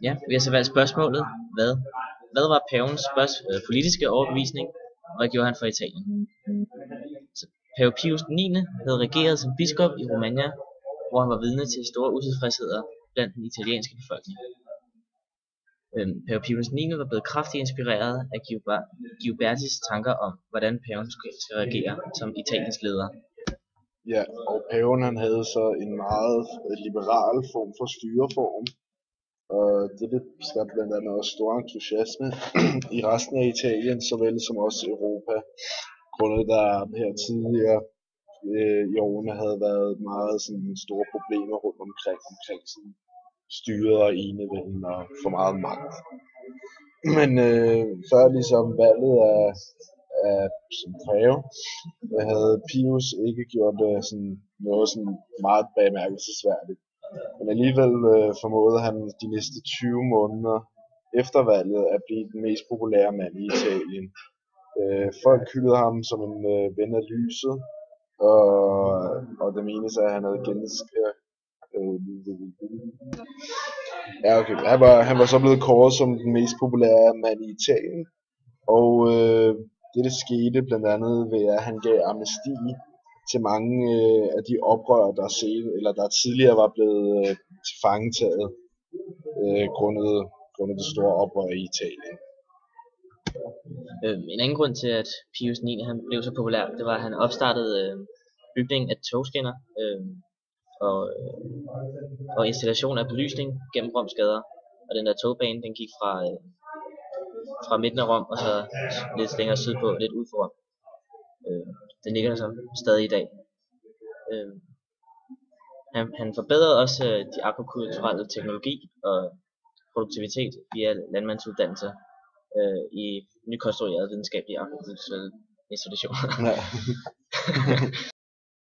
Ja, vi har så valgt spørgsmålet, hvad var pavens politiske overbevisning, og hvad gjorde han for Italien? Så Pave Pius 9. havde regeret som biskop i Romagna, hvor han var vidne til store utilfredsheder blandt den italienske befolkning. Pave Pius 9. var blevet kraftigt inspireret af Giobertis tanker om, hvordan paven skal regere som Italiens leder. Ja, og paven han havde så en meget liberal form for styreform, og det skabte blandt andet også stor entusiasme i resten af Italien, såvel som også Europa, grundet der her tidligere i årene havde været meget sådan store problemer rundt omkring sådan styret og enevælden og for meget magt. Men før ligesom valget af som pave, havde Pius ikke gjort sådan noget sådan meget bemærkelsesværdigt. Men alligevel formåede han de næste 20 måneder efter valget at blive den mest populære mand i Italien. Folk hyldede ham som en ven af lyset, og det menes at han havde han var så blevet kåret som den mest populære mand i Italien, og det skete blandt andet ved at han gav amnesti til mange af de oprør, der tidligere var blevet tilfangetaget grundet det store oprør i Italien. En anden grund til, at Pius 9. han blev så populær, det var, at han opstartede bygningen af togskinner og installation af belysning gennem Roms gader. Og den der togbane, den gik fra midten af Rom og så lidt længere sydpå, lidt ud for Rom. Den ligger der så stadig i dag. Han forbedrede også de agrikulturelle teknologi og produktivitet via landmandsuddannelser i nykonstruerede videnskabelige agrikulturelle institutioner.